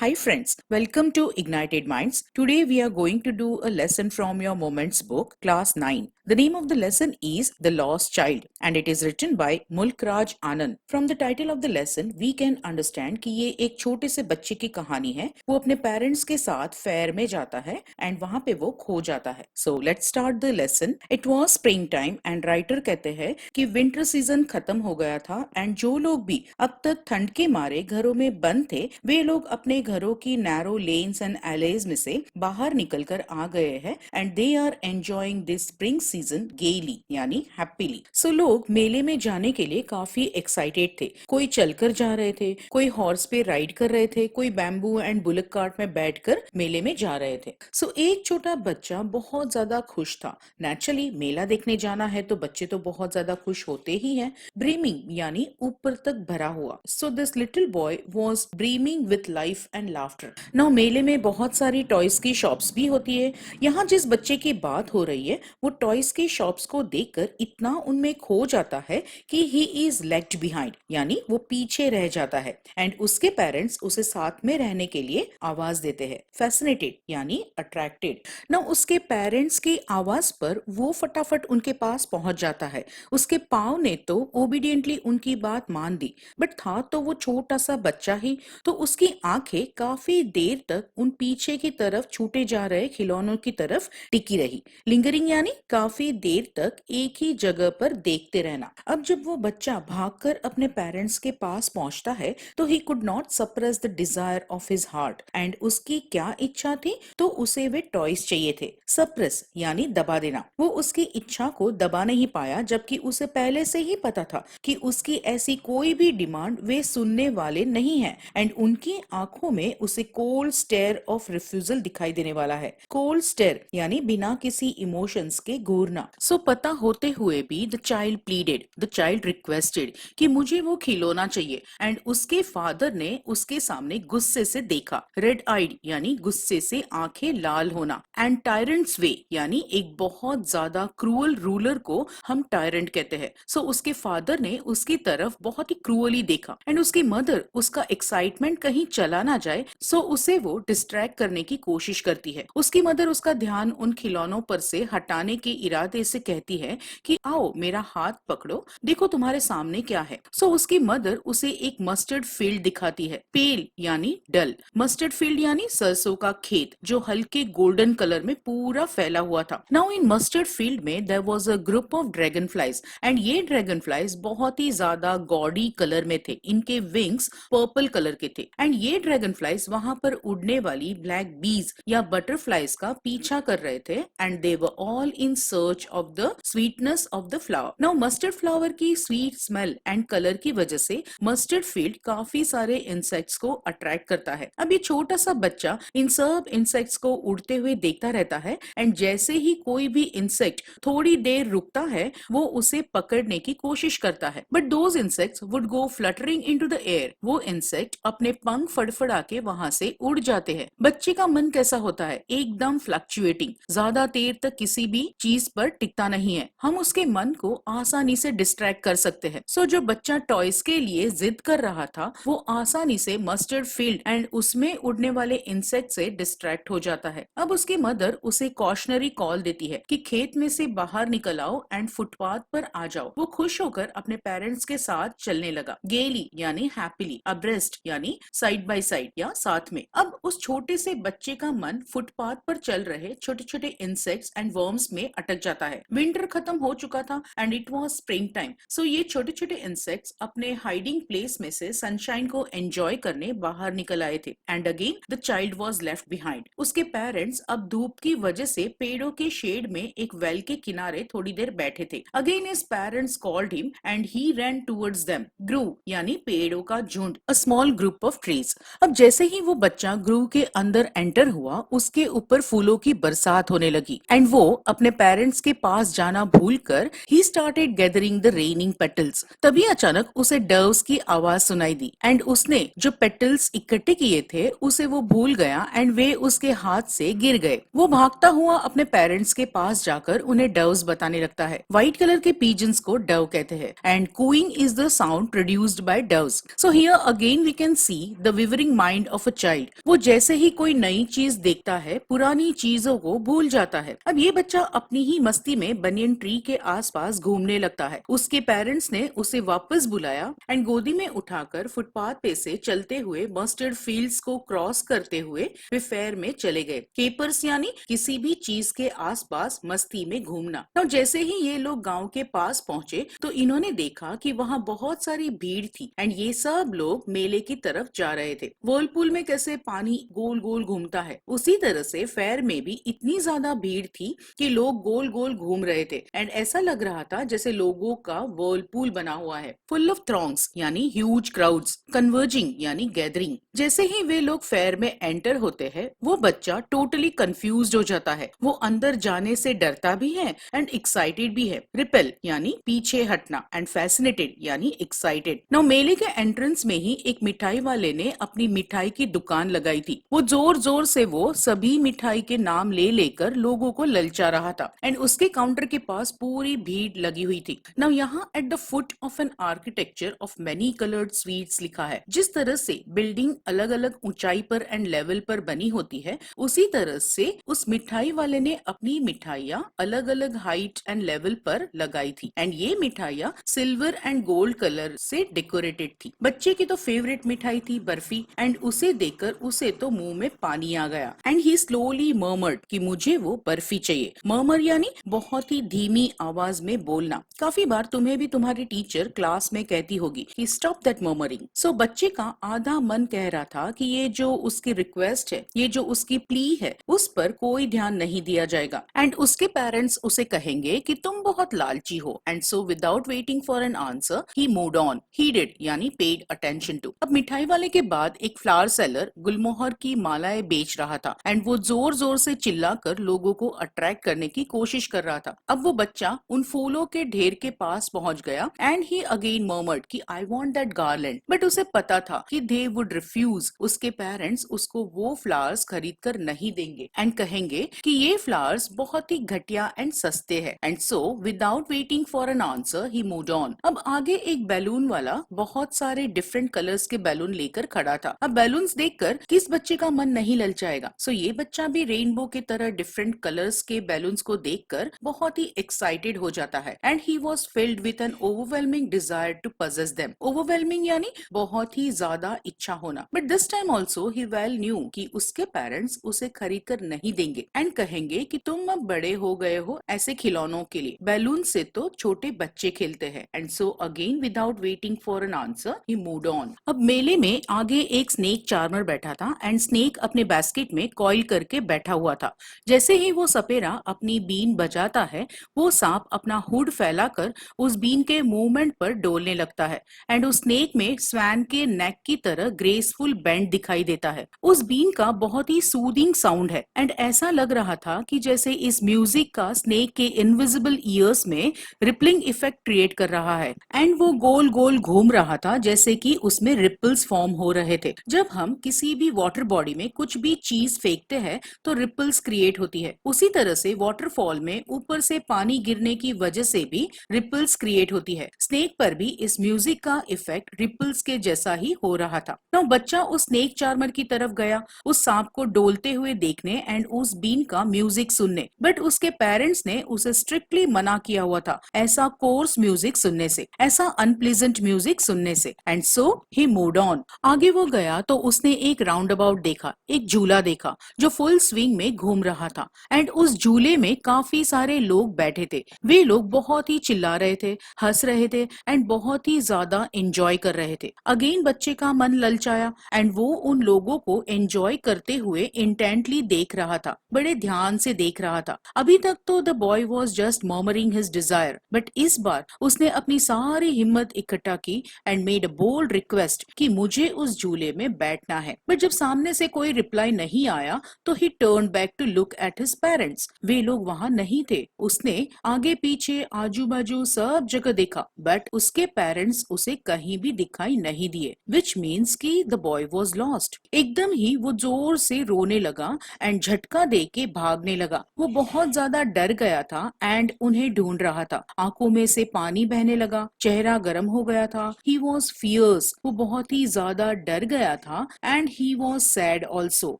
Hi friends, welcome to Ignited Minds. Today we are going to do a lesson from your Moments book, class 9. The name of the lesson is The Lost Child and it is written by Mulk Raj Anand. From the title of the lesson, we can understand कि ये एक छोटे से बच्चे की कहानी है। वो अपने पेरेंट्स के साथ फेयर में जाता है एंड वहाँ पे वो खो जाता है। So let's start the lesson. It was spring time and writer कहते हैं कि विंटर सीजन खत्म हो गया था एंड जो लोग भी अब तक ठंड के मारे घरों में बंद थे वे लोग अपने घरों की नैरो लेन्स एंड एलेज में से बाहर निकलकर आ गए हैं and they are enjoying this spring season gaily यानी हैप्पीली। सो लोग मेले में जाने के लिए काफी एक्साइटेड थे। कोई चलकर जा रहे थे, कोई हॉर्स पे राइड कर रहे थे, कोई बैम्बू एंड बुलक कार्ट में बैठकर मेले में जा रहे थे। सो एक छोटा बच्चा बहुत ज्यादा खुश था। नेचुरली मेला देखने जाना है तो बच्चे तो बहुत ज्यादा खुश होते ही हैं। ब्रीमिंग यानी ऊपर तक भरा हुआ। So this little boy was brimming with life and laughter. Now मेले में बहुत सारी टॉयज की शॉप्स भी होती है। यहाँ जिस बच्चे की बात हो रही है वो टॉयज की शॉप्स को देखकर इतना उनमें खो जाता है कि ही इज लेफ्ट बिहाइंड यानी वो पीछे रह जाता है एंड उसके पेरेंट्स उसे साथ में रहने के लिए आवाज देते हैं। फैसिनेटेड यानी अट्रैक्टेड। ना उसके पेरेंट्स की आवाज पर वो फटाफट उनके पास पहुंच जाता है। उसके पाँव ने तो ओबीडियंटली उनकी बात मान दी बट था तो वो छोटा सा बच्चा ही। तो उसकी आंखें काफी देर तक उन पीछे की तरफ छूटे जा रहे खिलौनों की तरफ टिकी रही। लिंगरिंग यानी काफी देर तक एक ही जगह पर देखते रहना। अब जब वो बच्चा भागकर अपने पेरेंट्स के पास पहुंचता है तो he could not suppress the desire of his heart and उसकी क्या इच्छा थी तो उसे वे टॉयज चाहिए थे। सप्रेस यानी दबा देना। वो उसकी इच्छा को दबा नहीं पाया जबकि उसे पहले से ही पता था कि उसकी ऐसी कोई भी डिमांड वे सुनने वाले नहीं हैं एंड उनकी आंखों में उसे कोल्ड स्टेयर ऑफ रिफ्यूजल दिखाई देने वाला है। कोल्ड स्टेयर यानी बिना किसी इमोशंस के घूरना। सो पता होते हुए भी the child pleaded, the child requested कि मुझे वो खिलौना चाहिए एंड उसके फादर ने उसके सामने गुस्से से देखा। रेड आइड यानी गुस्से से आंखें लाल होना एंड टायरेंट्स वे यानी एक बहुत ज्यादा क्रूअल रूलर को हम टायरेंट कहते हैं। सो उसके फादर ने उसकी तरफ बहुत ही क्रूअली देखा एंड उसकी मदर उसका एक्साइटमेंट कहीं चला ना जाए सो उसे वो डिस्ट्रैक्ट करने की कोशिश करती है। उसकी मदर उसका ध्यान उन खिलौनों पर से हटाने के इरादे से कहती है कि आओ मेरा हाथ पकड़ो, देखो तुम्हारे सामने क्या है। सो उसकी मदर उसे एक मस्टर्ड फील्ड दिखाती है। पेल यानी डल, मस्टर्ड फील्ड यानी सरसों का खेत जो हल्के गोल्डन कलर में पूरा फैला हुआ था। नाउ इन मस्टर्ड फील्ड में there was a group of dragonflies and ये ड्रैगन फ्लाइज बहुत ही ज्यादा गॉडी कलर में थे। इनके विंग्स पर्पल कलर के थे एंड ये ड्रैगन फ्लाइज वहां पर उड़ने वाली ब्लैक बीज या बटरफ्लाइज का पीछा कर रहे थे and they were all in search of the sweetness of the flower. Now mustard flower की स्वीट स्मेल एंड कलर की वजह से मस्टर्ड फील्ड काफी सारे इंसेक्ट्स को अट्रैक्ट करता है। अब ये छोटा सा बच्चा इन सब इंसेक्ट्स को उड़ते हुए देखता रहता है एंड जैसे ही कोई भी इंसेक्ट थोड़ी देर रुकता है वो उसे पकड़ने की कोशिश करता है but those insects would go fluttering into the air. वो इंसेक्ट अपने पंख फड़फड़ा के वहां से उड़ जाते हैं। बच्चे का मन कैसा होता है? एकदम फ्लक्चुएटिंग, ज्यादा देर तक किसी भी चीज पर टिकता नहीं है। हम उसके मन को आसानी से डिस्ट्रैक्ट कर सकते हैं। सो जो बच्चा टॉयज के लिए जिद कर रहा था वो आसानी से मस्टर्ड फील्ड एंड उसमें उड़ने वाले इंसेक्ट से डिस्ट्रैक्ट हो जाता है। अब उसकी मदर उसे कॉशनरी कॉल देती है कि खेत में से बाहर निकल आओ एंड फुटपाथ पर आ जाओ। वो खुश होकर अपने पेरेंट्स के साथ चलने लगा। गेली यानी हैप्पीली, अब्रेस्ट यानी साइड बाय साइड या साथ में। अब उस छोटे से बच्चे का मन फुटपाथ पर चल रहे छोटे छोटे इंसेक्ट्स एंड वर्म्स में अटक जाता है। विंटर खत्म हो चुका था and it was spring time. So ये छोटे छोटे इंसेक्ट्स अपने हाइडिंग प्लेस में से सनशाइन को एंजॉय करने बाहर निकल आए थे and again the child was left behind. उसके पेरेंट्स अब धूप की वजह से पेड़ों के शेड में एक वेल के किनारे थोड़ी देर बैठे थे। Again his parents called him and he ran towards them. Grove यानी पेड़ों का झुंड, a small group of trees. अब जैसे ही वो बच्चा ग्रूव के अंदर एंटर हुआ उसके ऊपर फूलों की बरसात होने लगी एंड वो अपने पेरेंट्स के पास जाना भूलकर he started gathering the raining petals. तभी अचानक उसे डव्स की आवाज सुनाई दी एंड उसने जो पेटल्स इकट्ठे किए थे उसे वो भूल गया एंड वे उसके हाथ से गिर गए। वो भागता हुआ अपने पेरेंट्स के पास जाकर उन्हें डव्स बताने लगता है। व्हाइट कलर के पीजन्स को डव कहते हैं and cooing is the sound produced by doves. So here again we can see the wavering mind of a child. वो जैसे ही कोई नई चीज देखता है पुरानी चीजों को भूल जाता है। अब ये बच्चा अपनी ही मस्ती में बनियन ट्री के आसपास घूमने लगता है। उसके पेरेंट्स ने उसे वापस बुलाया एंड गोदी में उठाकर फुटपाथ पे से चलते हुए मस्टर्ड फील्ड्स को क्रॉस करते हुए वे फेयर में चले गए। केपर्स यानी किसी भी चीज के आसपास मस्ती में घूमना। तो जैसे ही ये लोग गांव के पास पहुंचे तो इन्होंने देखा कि वहां बहुत सारी भीड़ थी एंड ये सब लोग मेले की तरफ जा रहे थे। व्हर्लपूल में कैसे पानी गोल गोल घूमता है उसी तरह से फेयर में भी इतनी ज्यादा भीड़ थी कि लोग गोल गोल घूम रहे थे एंड ऐसा लग रहा था जैसे लोगों का व्हर्लपूल बना हुआ है, फुल ऑफ थ्रॉन्ग्स यानी ह्यूज क्राउड्स, कन्वर्जिंग यानी गैदरिंग। जैसे ही वे लोग फेयर में एंटर होते हैं वो बच्चा टोटली कंफ्यूज्ड हो जाता है। वो अंदर जाने से डरता भी है एंड एक्साइटेड भी है। रिपेल यानी पीछे हटना एंड फैसिनेटेड यानी एक्साइटेड। नाउ मेले के एंट्रेंस में ही एक मिठाई वाले ने अपनी मिठाई की दुकान लगाई थी। वो जोर जोर से वो सभी मिठाई के नाम ले लेकर लोगों को ललचा रहा था एंड उसके काउंटर के पास पूरी भीड़ लगी हुई थी। नाउ यहाँ at the foot of an architecture of many coloured sweets लिखा है। जिस तरह से बिल्डिंग अलग अलग ऊंचाई पर एंड लेवल पर बनी होती है उसी तरह से उस मिठाई वाले ने अपनी मिठाइयाँ अलग अलग हाइट एंड लेवल पर लगाई थी एंड ये मिठाइयाँ सिल्वर एंड गोल्ड कलर से डेकोरेटेड थी। बच्चे की तो फेवरेट मिठाई थी बर्फी एंड उसे देखकर उसे तो मुंह में पानी आ गया एंड ही स्लोली मर्मर्ड कि मुझे वो बर्फी चाहिए। मर्मर यानी बहुत ही धीमी आवाज में बोलना। काफी बार तुम्हें भी तुम्हारी टीचर क्लास में कहती होगी कि स्टॉप दैट मर्मरिंग। सो बच्चे का आधा मन कह रहा था कि ये जो उसकी रिक्वेस्ट है, ये जो उसकी प्ली है, उस पर कोई ध्यान नहीं दिया जाएगा एंड उसके पेरेंट्स उसे कहेंगे कि तुम बहुत लालची हो। And so without waiting for an answer he moved on. He did यानी पेड अटेंशन टू। अब मिठाई वाले के बाद एक फ्लावर सेलर गुलमोहर की मालाएं बेच रहा था एंड वो जोर जोर से चिल्लाकर लोगों को अट्रैक्ट करने की कोशिश कर रहा था। अब वो बच्चा उन फूलों के ढेर के पास पहुंच गया एंड ही अगेन मर्मर्ड कि I want that garland. But उसे पता था कि दे वुड रिफ्यूज। उसके पेरेंट्स उसको वो फ्लावर्स खरीद कर नहीं देंगे एंड कहेंगे कि ये फ्लावर्स बहुत ही घटिया एंड सस्ते हैं। And so without waiting for an answer he moved on. अब आगे एक बैलून वाला बहुत सारे डिफरेंट कलर्स के बैलून लेकर खड़ा था। अब बैलून्स देखकर किस बच्चे का मन नहीं ललचाएगा। सो ये बच्चा भी रेनबो की तरह डिफरेंट कलर्स के बैलून्स को देखकर बहुत ही एक्साइटेड हो जाता है and he was filled with an overwhelming desire to possess them. Overwhelming यानी बहुत ही ज्यादा इच्छा होना। But this time also he well knew कि उसके पेरेंट्स उसे खरीद कर नहीं देंगे एंड कहेंगे कि तुम अब बड़े हो गए हो ऐसे खिलौनों के लिए, बैलून से तो छोटे बच्चे खेलते हैं। And so again without waiting for an answer he moved on. अब मेले में आगे एक स्नेक चार्मर बैठा था एंड स्नेक अपने बास्केट में कॉइल करके बैठा हुआ था। जैसे ही वो सपेरा अपनी बीन बजाता है वो सांप अपना हुड फैलाकर उस बीन के मूवमेंट पर डोलने लगता है एंड उस स्नेक में स्वैन के नेक की तरह ग्रेसफुल बेंड दिखाई देता है। उस बीन का बहुत ही सूदिंग साउंड है एंड ऐसा लग रहा था कि जैसे इस म्यूजिक का स्नेक के इनविजिबल ईयर्स में रिपलिंग इफेक्ट क्रिएट कर रहा है एंड वो गोल गोल घूम रहा था जैसे कि उसमें रिपल्स फॉर्म हो रहे थे। जब हम किसी भी वाटर बॉडी में कुछ भी चीज फेंकते हैं तो रिपल्स क्रिएट होती है। उसी तरह से वाटरफॉल में ऊपर से पानी गिरने की वजह से भी रिपल्स क्रिएट होती है। स्नेक पर भी इस म्यूजिक का इफेक्ट रिपल्स के जैसा ही हो रहा था। तो बच्चा उस स्नेक चार्मर की तरफ गया उस सांप को डोलते हुए देखने एंड उस बीन का म्यूजिक सुनने। बट उसके पेरेंट्स ने उसे स्ट्रिक्टली मना किया हुआ था ऐसा कोर्स म्यूजिक सुनने से, ऐसा अनप्लीजेंट म्यूजिक सुनने से। And so he moved on. आगे वो गया तो उसने एक राउंड अबाउट देखा, एक झूला देखा जो फुल स्विंग में घूम रहा था एंड उस झूले में काफी सारे लोग बैठे थे। वे लोग बहुत ही चिल्ला रहे थे, हंस रहे थे एंड बहुत ही ज्यादा एंजॉय कर रहे थे। अगेन बच्चे का मन ललचाया एंड वो उन लोगों को एंजॉय करते हुए इंटेंटली देख रहा था, बड़े ध्यान से देख रहा था। अभी तक तो the boy was just murmuring his desire, but इस बार उसने अपनी सारी हिम्मत इकट्ठा की and made a bold request कि मुझे उस झूले में बैठना है। बट जब सामने से कोई रिप्लाई नहीं आया तो ही turn back to look at his parents. वे लोग वहां नहीं थे। उसने आगे पीछे आजू बाजू सब जगह देखा बट उसके पेरेंट्स उसे कहीं भी दिखाई नहीं दिए, विच मीन्स कि द बॉय वॉज लॉस्ट। एकदम ही वो जोर से रोने लगा एंड झटका दे के भागने लगा। वो बहुत ज्यादा डर गया था एंड उन्हें ढूंढ रहा था। आंखों में से पानी बहने लगा, चेहरा गर्म हो गया था। He was fierce. वो बहुत ही ज्यादा डर गया गया था and he was sad also.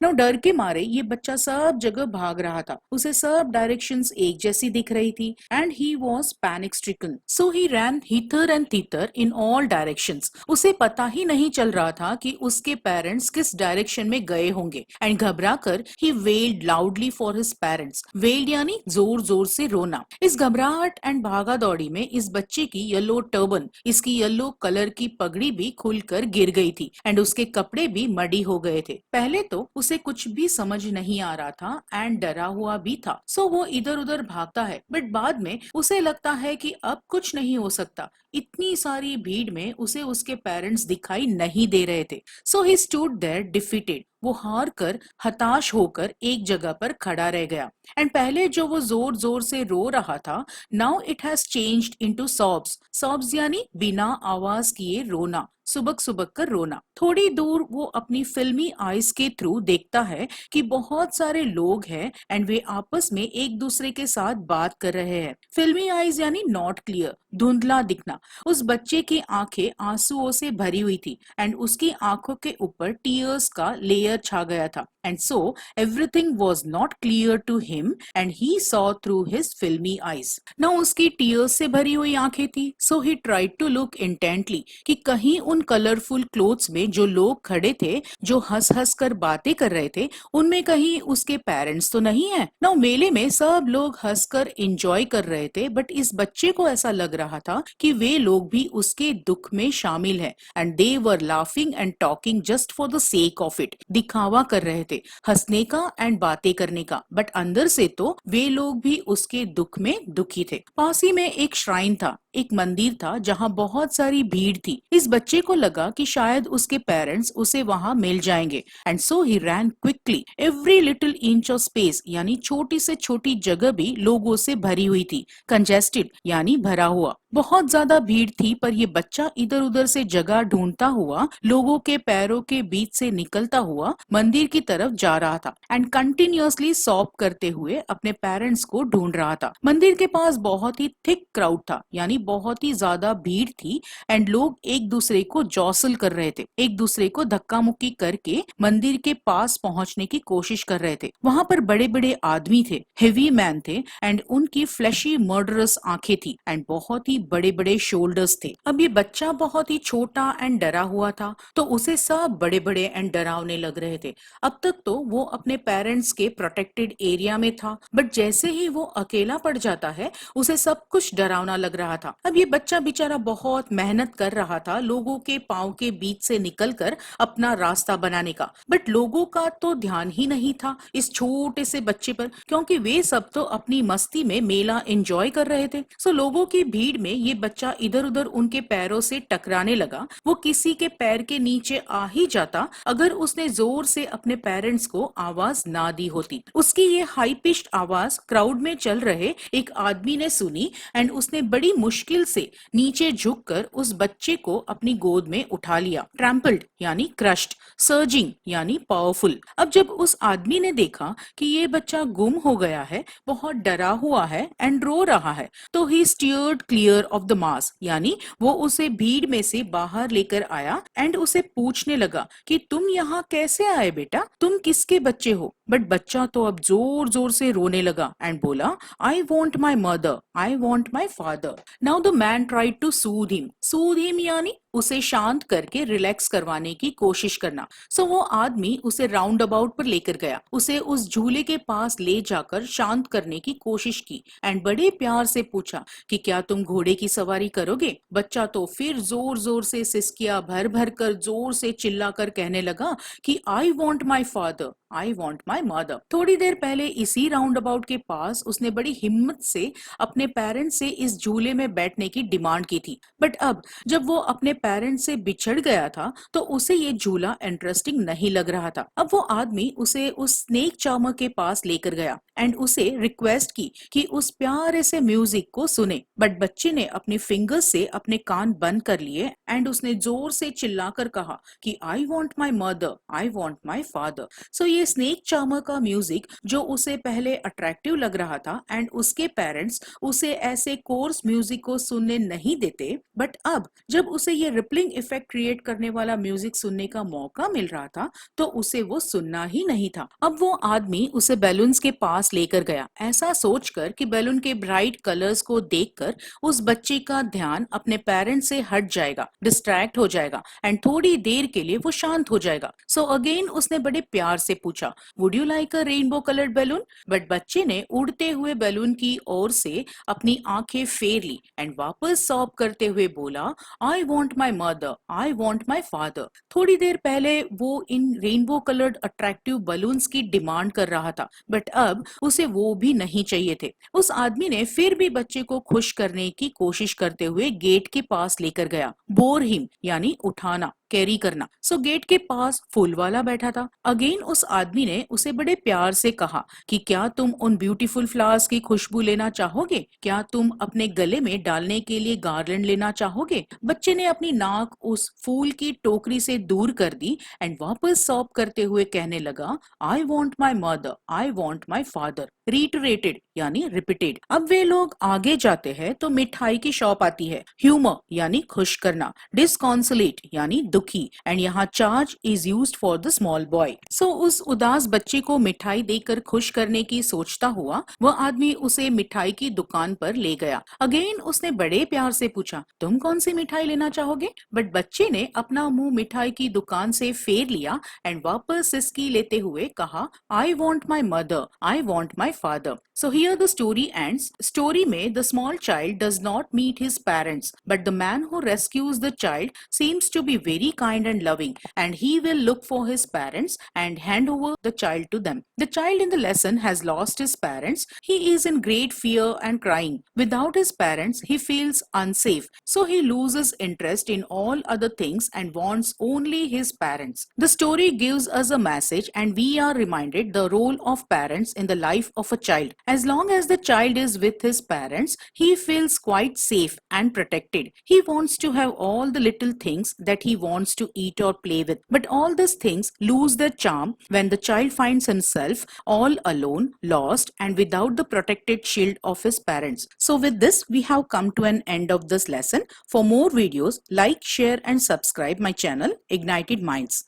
Now डर के मारे ये बच्चा सब जगह भाग रहा था, उसे सब डायरेक्शंस एक जैसी दिख रही थी and he was panic stricken, so he ran hither and thither in all directions. उसे पता ही नहीं चल रहा था कि उसके पेरेंट्स किस डायरेक्शन में गए होंगे एंड घबरा कर he wailed loudly for his parents. Wailed यानी जोर जोर से रोना। इस घबराहट एंड भागा दौड़ी में इस बच्चे की येलो टर्बन, इसकी येलो कलर की पगड़ी भी खुलकर गिर गई थी एंड उसके कपड़े भी मडी हो गए थे। पहले तो उसे कुछ भी समझ नहीं आ रहा था एंड डरा हुआ भी था, सो वो इधर उधर भागता है, बट बाद में उसे लगता है कि अब कुछ नहीं हो सकता। इतनी सारी भीड़ में उसे उसके पेरेंट्स दिखाई नहीं दे रहे थे, सो ही स्टूड देयर डिफीटेड। वो हार कर हताश होकर एक जगह पर खड़ा रह गया एंड पहले जो वो जोर जोर से रो रहा था, now it has changed into सॉब्स। सॉब्स यानी बिना आवाज किए रोना, सुबक सुबक कर रोना। थोड़ी दूर वो अपनी फिल्मी आईज के थ्रू देखता है कि बहुत सारे लोग हैं एंड वे आपस में एक दूसरे के साथ बात कर रहे हैं। फिल्मी आईज यानी नॉट क्लियर, धुंधला दिखना। उस बच्चे की आंखें आंसुओं से भरी हुई थी एंड उसकी आंखों के ऊपर टीयर्स का लेयर छा गया था and so everything was not clear to him and he saw through his filmy eyes. ना उसकी टीयर्स से भरी हुई आंखें थी, so he tried to look intently कि कहीं उन कलरफुल क्लोथ्स में जो लोग खड़े थे, जो हंस हंस कर बातें कर रहे थे, उनमें कहीं उसके पेरेंट्स तो नहीं है ना। मेले में सब लोग हंसकर एंजॉय कर रहे थे, बट इस बच्चे को ऐसा लग रहा था कि वे लोग भी उसके दुख में शामिल हैं and they were laughing and talking just for the sake of it. दिखावा कर रहे थे, हंसने का एंड बातें करने का, बट अंदर से तो वे लोग भी उसके दुख में दुखी थे। पास ही में एक श्राइन था, एक मंदिर था जहाँ बहुत सारी भीड़ थी। इस बच्चे को लगा कि शायद उसके पेरेंट्स उसे वहाँ मिल जाएंगे and so he ran quickly. Every little inch of space यानी छोटी से छोटी जगह भी लोगों से भरी हुई थी। कंजेस्टेड यानी भरा हुआ। बहुत ज्यादा भीड़ थी, पर ये बच्चा इधर उधर से जगह ढूंढता हुआ लोगों के पैरों के बीच से निकलता हुआ मंदिर की तरफ जा रहा था एंड कंटिन्यूअसली सॉप करते हुए अपने पेरेंट्स को ढूंढ रहा था। मंदिर के पास बहुत ही थिक क्राउड था, यानी बहुत ही ज्यादा भीड़ थी एंड लोग एक दूसरे को जॉसल कर रहे थे, एक दूसरे को धक्का मुक्की करके मंदिर के पास पहुंचने की कोशिश कर रहे थे। वहां पर बड़े बड़े आदमी थे, हेवी मैन थे एंड उनकी फ्लैशी मर्डरस आंखें थी एंड बहुत ही बड़े बड़े शोल्डर्स थे। अब ये बच्चा बहुत ही छोटा एंड डरा हुआ था, तो उसे सब बड़े बड़े एंड डरावने लग रहे थे। अब तक तो वो अपने पेरेंट्स के प्रोटेक्टेड एरिया में था, बट जैसे ही वो अकेला पड़ जाता है उसे सब कुछ डरावना लग रहा था। अब ये बच्चा बेचारा बहुत मेहनत कर रहा था लोगों के पांव के बीच से निकलकर अपना रास्ता बनाने का, बट लोगों का तो ध्यान ही नहीं था इस छोटे से बच्चे पर, क्योंकि वे सब तो अपनी मस्ती में मेला एंजॉय कर रहे थे। सो लोगों की भीड़ में ये बच्चा इधर उधर उनके पैरों से टकराने लगा। वो किसी के पैर के नीचे आ ही जाता अगर उसने जोर से अपने पेरेंट्स को आवाज ना दी होती। उसकी ये हाई पिच्ड आवाज क्राउड में चल रहे एक आदमी ने सुनी एंड उसने बड़ी मुश्किल से नीचे झुककर उस बच्चे को अपनी गोद में उठा लिया। ट्रैम्पल्ड यानी क्रश्ड, सर्जिंग यानी पावरफुल। अब जब उस आदमी ने देखा कि ये बच्चा गुम हो गया है, बहुत डरा हुआ है एंड रो रहा है, तो he steered clear of the mass, यानी वो उसे भीड़ में से बाहर लेकर आया एंड उसे पूछने लगा कि तुम यहाँ कैसे आए बेटा, तुम किसके बच्चे हो। बट बच्चा तो अब जोर जोर से रोने लगा एंड बोला, I want my mother, I want my father. Now the man tried to soothe him. Soothe him यानी उसे शांत करके रिलैक्स करवाने की कोशिश करना। सो वो आदमी उसे राउंड अबाउट पर लेकर गया, उसे उस झूले के पास ले जाकर शांत करने की कोशिश की एंड बड़े प्यार से पूछा कि क्या तुम घोड़े की सवारी करोगे। बच्चा तो फिर जोर जोर से सिसकिया भर भर कर जोर से चिल्लाकर कहने लगा कि I want my father, I want my mother. थोड़ी देर पहले इसी राउंड अबाउट के पास उसने बड़ी हिम्मत से अपने पेरेंट्स से इस झूले में बैठने की डिमांड की थी, बट अब जब वो अपने पेरेंट्स से बिछड़ गया था तो उसे ये झूला इंटरेस्टिंग नहीं लग रहा था। अब वो आदमी उसे उस स्नेक चार्मर के पास लेकर गया एंड उसे रिक्वेस्ट की कि उस प्यारे से म्यूजिक को सुने, बट बच्चे ने अपने फिंगर्स से अपने कान बंद कर लिए एंड उसने जोर से चिल्लाकर कहा कि I want my mother, I want my father. So ये स्नेक चार्मर का म्यूजिक जो उसे पहले अट्रैक्टिव लग रहा था एंड उसके पेरेंट्स उसे ऐसे कोर्स म्यूजिक को सुनने नहीं देते, बट अब जब उसे ये रिपलिंग इफेक्ट क्रिएट करने वाला म्यूजिक सुनने का मौका मिल रहा था तो उसे वो सुनना ही नहीं था। अब वो आदमी उसे बैलून्स के पास लेकर गया, ऐसा सोचकर कि बैलून के ब्राइट कलर्स को देखकर उस बच्चे का ध्यान अपने पेरेंट्स से हट जाएगा, डिस्ट्रैक्ट हो जाएगा एंड थोड़ी देर के लिए वो शांत हो जाएगा। सो अगेन उसने बड़े प्यार से पूछा, would you like a rainbow coloured balloon? But बच्चे ने उड़ते हुए बैलून की ओर से अपनी आंखें फेर ली एंड वापस सॉब करते हुए बोला, I want my mother, I want my father. थोड़ी देर पहले वो इन रेनबो कलर्ड अट्रैक्टिव बलून्स की डिमांड कर रहा था, बट अब उसे वो भी नहीं चाहिए थे। उस आदमी ने फिर भी बच्चे को खुश करने की कोशिश करते हुए गेट के पास लेकर गया। बोर हिम यानी उठाना, कैरी करना। सो गेट के पास फूल वाला बैठा था। अगेन उस आदमी ने उसे बड़े प्यार से कहा कि क्या तुम उन ब्यूटीफुल फ्लावर्स की खुशबू लेना चाहोगे? क्या तुम अपने गले में डालने के लिए गार्लैंड लेना चाहोगे? बच्चे ने अपनी नाक उस फूल की टोकरी से दूर कर दी एंड वापस सॉब करते हुए कहने लगा, आई want my mother, I want my father. Reiterated यानी रिपीटेड। अब वे लोग आगे जाते हैं तो मिठाई की शॉप आती है। ह्यूमर यानी खुश करना, डिस्कॉन्सोलेट यानी दुखी एंड यहाँ charge is used for the small boy. So उस उदास बच्चे को मिठाई देकर खुश करने की सोचता हुआ वह आदमी उसे मिठाई की दुकान पर ले गया। अगेन उसने बड़े प्यार से पूछा, तुम कौन सी मिठाई लेना चाहोगे? बट बच्चे ने अपना मुंह मिठाई की दुकान से फेर लिया एंड वापस सिसकी लेते हुए कहा, आई want my mother, I want my father. So here the story ends. Story में the small child does not meet his parents, but the man who rescues the child seems to be very kind and loving, and he will look for his parents and hand over the child to them. The child in the lesson has lost his parents. He is in great fear and crying. Without his parents, he feels unsafe. So he loses interest in all other things and wants only his parents. The story gives us a message, and we are reminded the role of parents in the life of a child. As long as the child is with his parents, he feels quite safe and protected. He wants to have all the little things that he wants to eat or play with. But all these things lose their charm when the child finds himself all alone, lost, and without the protected shield of his parents. So with this, we have come to an end of this lesson. For more videos, like, share, and subscribe my channel, Ignited Minds.